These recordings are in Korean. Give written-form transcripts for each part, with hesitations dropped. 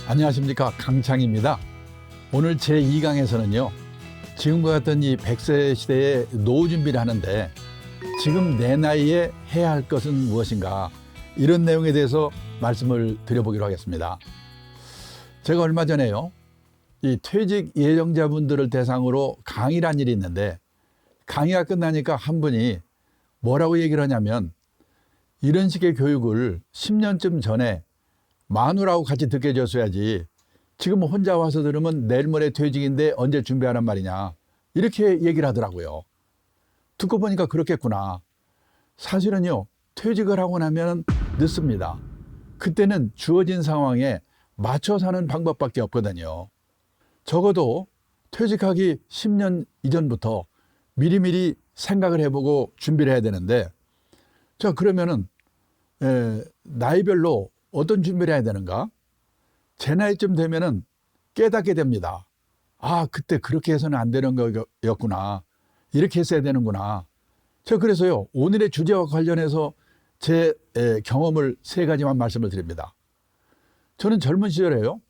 안녕하십니까, 강창입니다. 오늘 제2강에서는요 지금과 같은 이 100세 시대에 노후 준비를 하는데 지금 내 나이에 해야 할 것은 무엇인가, 이런 내용에 대해서 말씀을 드려보기로 하겠습니다. 제가 얼마 전에요 이 퇴직 예정자분들을 대상으로 강의를 한 일이 있는데, 강의가 끝나니까 한 분이 뭐라고 얘기를 하냐면, 이런 식의 교육을 10년쯤 전에 마누라하고 같이 듣게 해줬어야지, 지금 혼자 와서 들으면 내일 모레 퇴직인데 언제 준비하란 말이냐, 이렇게 얘기를 하더라고요. 듣고 보니까 그렇겠구나. 사실은요 퇴직을 하고 나면 늦습니다. 그때는 주어진 상황에 맞춰 사는 방법밖에 없거든요. 적어도 퇴직하기 10년 이전부터 미리미리 생각을 해보고 준비를 해야 되는데, 자 그러면은 나이별로 어떤 준비를 해야 되는가? 제 나이쯤 되면은 깨닫게 됩니다. 아, 그때 그렇게 해서는 안 되는 거였구나, 이렇게 했어야 되는구나. 제가 그래서요 오늘의 주제와 관련해서 제 경험을 3가지만 말씀을 드립니다. 저는 젊은 시절에요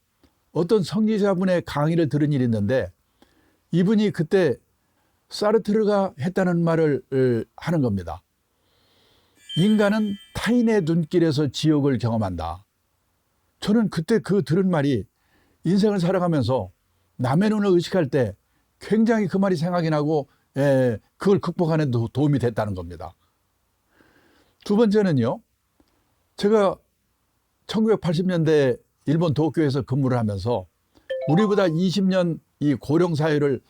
어떤 성리자분의 강의를 들은 일이 있는데, 이분이 그때 사르트르가 했다는 말을 하는 겁니다. 인간은 타인의 눈길에서 지옥을 경험한다. 저는 그때 그 들은 말이 인생을 살아가면서 남의 눈을 의식할 때 굉장히 그 말이 생각이 나고 그걸 극복하는 데 도움이 됐다는 겁니다. 두 번째는요, 제가 1980년대 일본 도쿄에서 근무를 하면서 우리보다 20년 이 고령사회를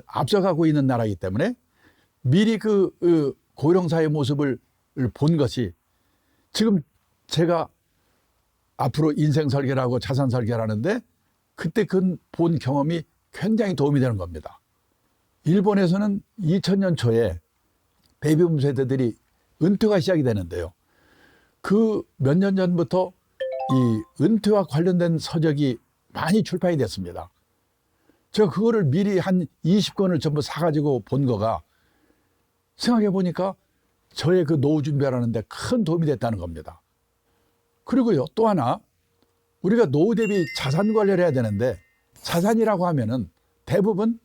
앞서가고 있는 나라이기 때문에 미리 그 고령사회 모습을 본 것이 지금 제가 앞으로 인생 설계를 하고 자산 설계를 하는데 그때 그 본 경험이 굉장히 도움이 되는 겁니다. 일본에서는 2000년 초에 베이비붐 세대들이 은퇴가 시작이 되는데요, 그 몇 년 전부터 이 은퇴와 관련된 서적이 많이 출판이 됐습니다. 제가 그거를 미리 한 20권을 전부 사가지고 본 거가 생각해 보니까 저의 그 노후 준비하는데 큰 도움이 됐다는 겁니다. 그리고요 또 하나, 우리가 노후 대비 자산 관리를 해야 되는데, 자산이라고 하면은 대부분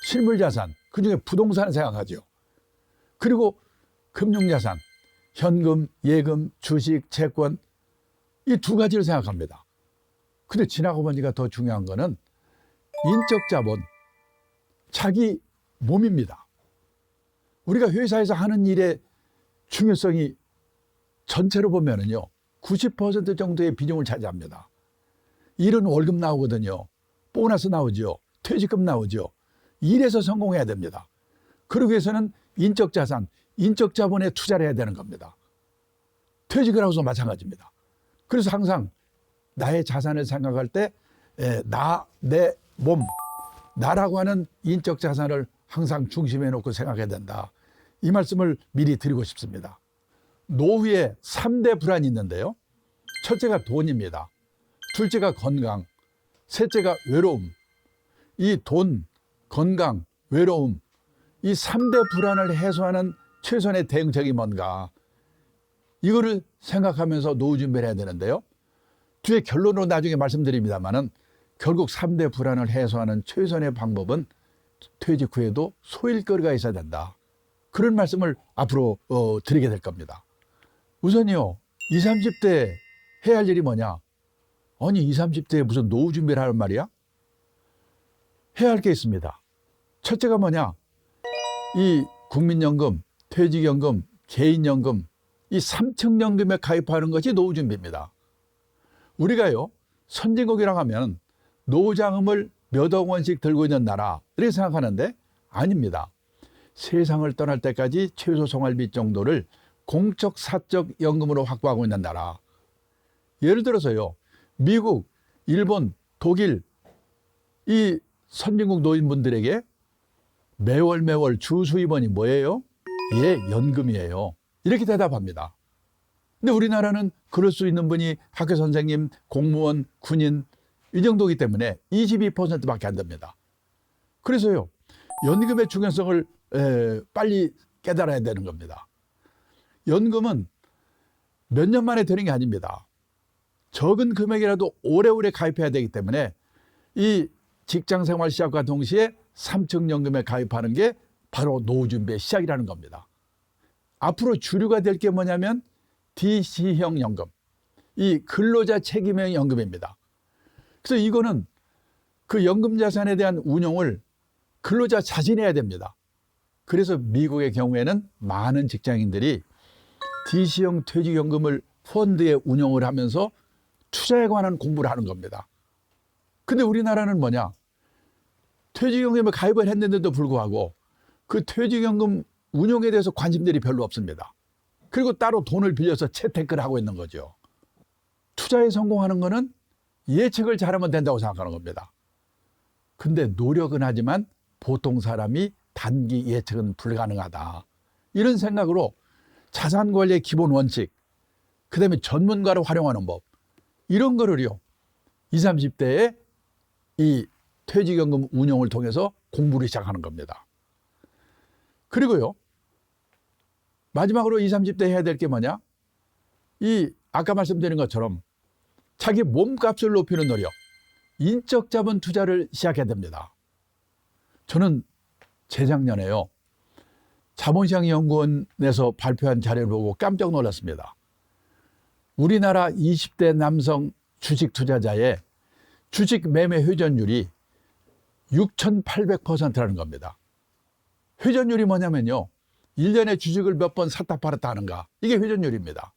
실물자산, 그중에 부동산을 생각하죠. 그리고 금융자산, 현금, 예금, 주식, 채권, 이 2가지를 생각합니다. 근데 지나고 보니까 더 중요한 거는 인적 자본, 자기 몸입니다. 우리가 회사에서 하는 일의 중요성이 전체로 보면은요 90% 정도의 비중을 차지합니다. 일은 월급 나오거든요. 보너스 나오죠. 퇴직금 나오죠. 일에서 성공해야 됩니다. 그러기 위해서는 인적 자산, 인적 자본에 투자를 해야 되는 겁니다. 퇴직을 하고서 마찬가지입니다. 그래서 항상 나의 자산을 생각할 때 내 몸, 나라고 하는 인적 자산을 항상 중심에 놓고 생각해야 된다, 이 말씀을 미리 드리고 싶습니다. 노후에 3대 불안이 있는데요, 첫째가 돈입니다. 둘째가 건강, 셋째가 외로움. 이 돈, 건강, 외로움, 이 3대 불안을 해소하는 최선의 대응책이 뭔가, 이거를 생각하면서 노후 준비를 해야 되는데요, 뒤에 결론으로 나중에 말씀드립니다만은 결국 3대 불안을 해소하는 최선의 방법은 퇴직 후에도 소일거리가 있어야 된다, 그런 말씀을 앞으로 드리게 될 겁니다. 우선요 20, 30대 해야 할 일이 뭐냐? 아니 20, 30대에 무슨 노후 준비를 하는 말이야? 해야 할 게 있습니다. 첫째가 뭐냐? 이 국민연금, 퇴직연금, 개인연금, 이 3층 연금에 가입하는 것이 노후 준비입니다. 우리가요 선진국이라고 하면 노후자금을 몇억 원씩 들고 있는 나라, 이렇게 생각하는데 아닙니다. 세상을 떠날 때까지 최소 생활비 정도를 공적 사적 연금으로 확보하고 있는 나라. 예를 들어서요 미국, 일본, 독일, 이 선진국 노인분들에게 매월 주 수입원이 뭐예요? 예, 연금이에요, 이렇게 대답합니다. 근데 우리나라는 그럴 수 있는 분이 학교 선생님, 공무원, 군인, 이 정도이기 때문에 22%밖에 안 됩니다. 그래서요 연금의 중요성을 빨리 깨달아야 되는 겁니다. 연금은 몇 년 만에 되는 게 아닙니다. 적은 금액이라도 오래오래 가입해야 되기 때문에 이 직장생활 시작과 동시에 삼층연금에 가입하는 게 바로 노후 준비의 시작이라는 겁니다. 앞으로 주류가 될 게 뭐냐면 DC형 연금, 이 근로자 책임형 연금입니다. 그래서 이거는 그 연금 자산에 대한 운용을 근로자 자신이 해야 됩니다. 그래서 미국의 경우에는 많은 직장인들이 DC형 퇴직연금을 펀드에 운용을 하면서 투자에 관한 공부를 하는 겁니다. 근데 우리나라는 뭐냐? 퇴직연금에 가입을 했는데도 불구하고 그 퇴직연금 운용에 대해서 관심들이 별로 없습니다. 그리고 따로 돈을 빌려서 채택을 하고 있는 거죠. 투자에 성공하는 거는 예측을 잘하면 된다고 생각하는 겁니다. 근데 노력은 하지만 보통 사람이 단기 예측은 불가능하다. 이런 생각으로 자산관리의 기본 원칙, 그 다음에 전문가를 활용하는 법, 이런 거를요 20, 30대에 이 퇴직연금 운용을 통해서 공부를 시작하는 겁니다. 그리고요 마지막으로 20, 30대 해야 될 게 뭐냐? 이 아까 말씀드린 것처럼 자기 몸값을 높이는 노력, 인적 자본 투자를 시작해야 됩니다. 저는 재작년에요 자본시장연구원에서 발표한 자료를 보고 깜짝 놀랐습니다. 우리나라 20대 남성 주식 투자자의 주식 매매 회전율이 6,800%라는 겁니다. 회전율이 뭐냐면요 1년에 주식을 몇 번 샀다 팔았다 하는가, 이게 회전율입니다.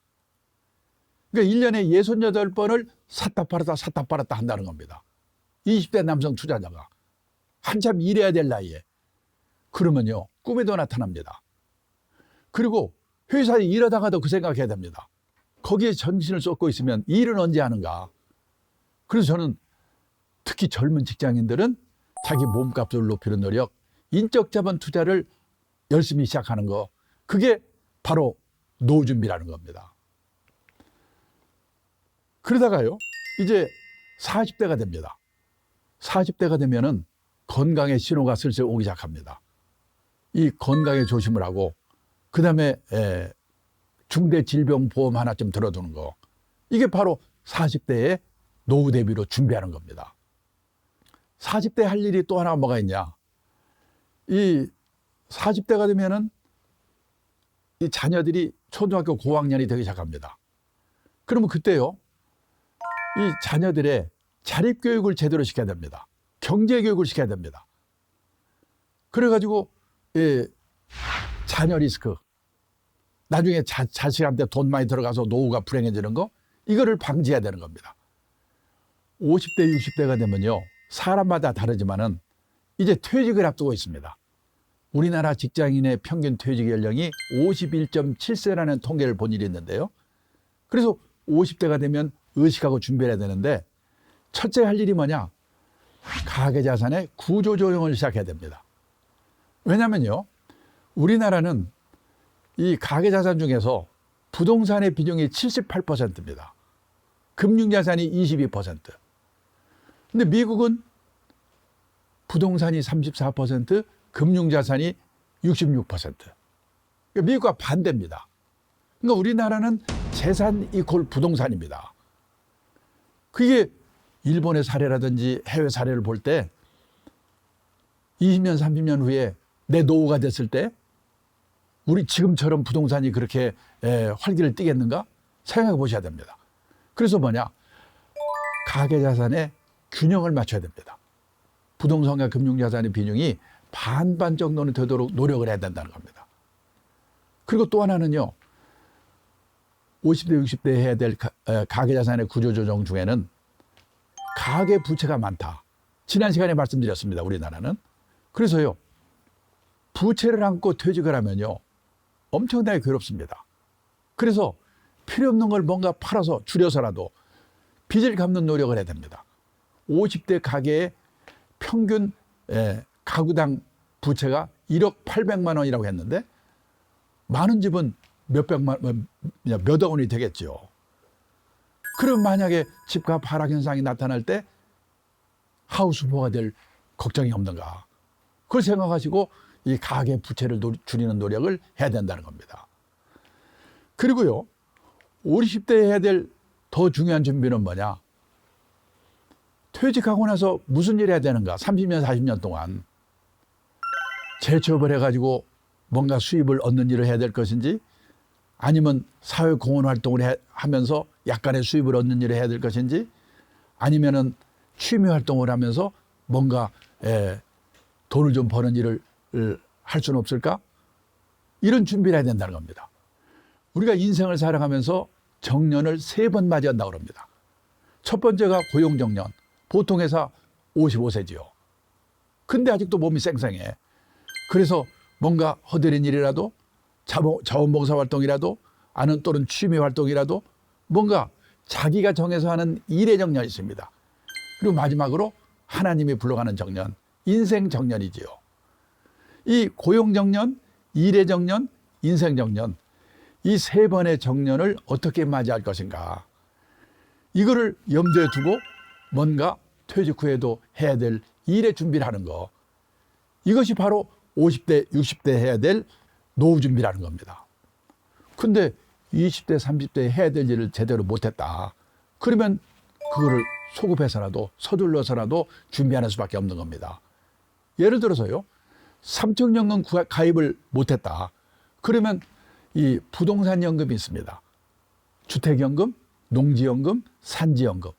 그러니까 1년에 68번을 샀다 팔았다 한다는 겁니다. 20대 남성 투자자가 한참 일해야 될 나이에. 그러면요 꿈에도 나타납니다. 그리고 회사에 일하다가도 그 생각해야 됩니다. 거기에 정신을 쏟고 있으면 일은 언제 하는가. 그래서 저는 특히 젊은 직장인들은 자기 몸값을 높이는 노력, 인적 자본 투자를 열심히 시작하는 거, 그게 바로 노후 준비라는 겁니다. 그러다가요 이제 40대가 됩니다. 40대가 되면은 건강의 신호가 슬슬 오기 시작합니다. 이 건강에 조심을 하고 그 다음에 중대질병보험 하나 좀 들어두는 거, 이게 바로 40대의 노후 대비로 준비하는 겁니다. 40대 할 일이 또 하나 뭐가 있냐? 이 40대가 되면은 이 자녀들이 초등학교 고학년이 되기 시작합니다. 그러면 그때요 이 자녀들의 자립교육을 제대로 시켜야 됩니다. 경제교육을 시켜야 됩니다. 그래가지고 자녀 리스크, 나중에 자식한테 돈 많이 들어가서 노후가 불행해지는 거, 이거를 방지해야 되는 겁니다. 50대 60대가 되면요 사람마다 다르지만은 이제 퇴직을 앞두고 있습니다. 우리나라 직장인의 평균 퇴직 연령이 51.7세라는 통계를 본 일이 있는데요. 그래서 50대가 되면 의식하고 준비해야 되는데, 첫째 할 일이 뭐냐? 가계자산의 구조조정을 시작해야 됩니다. 왜냐면요 우리나라는 이 가계자산 중에서 부동산의 비중이 78%입니다. 금융자산이 22%. 근데 미국은 부동산이 34%, 금융자산이 66%. 그러니까 미국과 반대입니다. 그러니까 우리나라는 재산 이퀄 부동산입니다. 그게 일본의 사례라든지 해외 사례를 볼 때 20년, 30년 후에 내 노후가 됐을 때 우리 지금처럼 부동산이 그렇게 활기를 띠겠는가? 생각해 보셔야 됩니다. 그래서 뭐냐? 가계자산의 균형을 맞춰야 됩니다. 부동산과 금융자산의 비중이 반반 정도는 되도록 노력을 해야 된다는 겁니다. 그리고 또 하나는요 50대 60대에 해야 될 가계자산의 구조조정 중에는 가계부채가 많다. 지난 시간에 말씀드렸습니다. 우리나라는. 그래서요 부채를 안고 퇴직을 하면요 엄청나게 괴롭습니다. 그래서 필요 없는 걸 뭔가 팔아서 줄여서라도 빚을 갚는 노력을 해야 됩니다. 50대 가계의 평균 가구당 부채가 1억 800만 원이라고 했는데 많은 집은 몇억 원이 되겠죠. 그럼 만약에 집값 하락 현상이 나타날 때 하우스포가 될 걱정이 없는가? 그걸 생각하시고 이 가계 부채를 줄이는 노력을 해야 된다는 겁니다. 그리고요 50대에 해야 될 더 중요한 준비는 뭐냐? 퇴직하고 나서 무슨 일 해야 되는가? 30년, 40년 동안 재취업을 해가지고 뭔가 수입을 얻는 일을 해야 될 것인지, 아니면 사회공헌 활동을 하면서 약간의 수입을 얻는 일을 해야 될 것인지, 아니면은 취미 활동을 하면서 뭔가 돈을 좀 버는 일을 할 수는 없을까? 이런 준비를 해야 된다는 겁니다. 우리가 인생을 살아가면서 정년을 3번 맞이한다고 합니다. 첫 번째가 고용정년. 보통 회사 55세지요. 근데 아직도 몸이 쌩쌩해. 그래서 뭔가 허드렛 일이라도, 자원봉사 활동이라도, 아는 또는 취미 활동이라도 뭔가 자기가 정해서 하는 일의 정년이 있습니다. 그리고 마지막으로 하나님이 불러가는 정년, 인생 정년이지요. 이 고용 정년, 일의 정년, 인생 정년, 이 3번의 정년을 어떻게 맞이할 것인가. 이거를 염두에 두고 뭔가 퇴직 후에도 해야 될 일의 준비를 하는 거. 이것이 바로 50대, 60대 해야 될 노후 준비라는 겁니다. 근데 20대, 30대에 해야 될 일을 제대로 못했다. 그러면 그거를 소급해서라도 서둘러서라도 준비하는 수밖에 없는 겁니다. 예를 들어서요. 삼청연금 가입을 못했다. 그러면 이 부동산 연금이 있습니다. 주택연금, 농지연금, 산지연금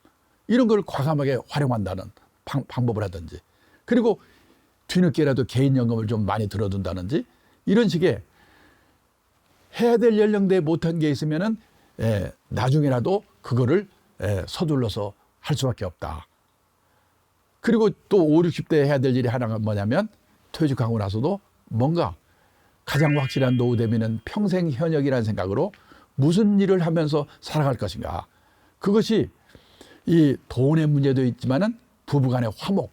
이런 걸 과감하게 활용한다는 방법을 하든지, 그리고 뒤늦게라도 개인연금을 좀 많이 들어둔다든지, 이런 식의 해야 될 연령대에 못한 게 있으면은 나중에라도 그거를 서둘러서 할 수밖에 없다. 그리고 또 5, 60대에 해야 될 일이 하나가 뭐냐면, 퇴직하고 나서도 뭔가 가장 확실한 노후 대비는 평생 현역이라는 생각으로 무슨 일을 하면서 살아갈 것인가. 그것이 이 돈의 문제도 있지만은 부부간의 화목,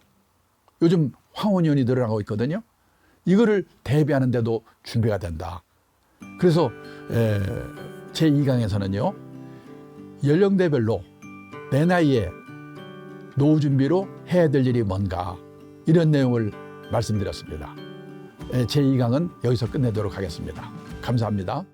요즘 황혼연이 늘어나고 있거든요. 이거를 대비하는 데도 준비가 된다. 그래서 제2강에서는요, 연령대별로 내 나이에 노후 준비로 해야 될 일이 뭔가, 이런 내용을 말씀드렸습니다. 제2강은 여기서 끝내도록 하겠습니다. 감사합니다.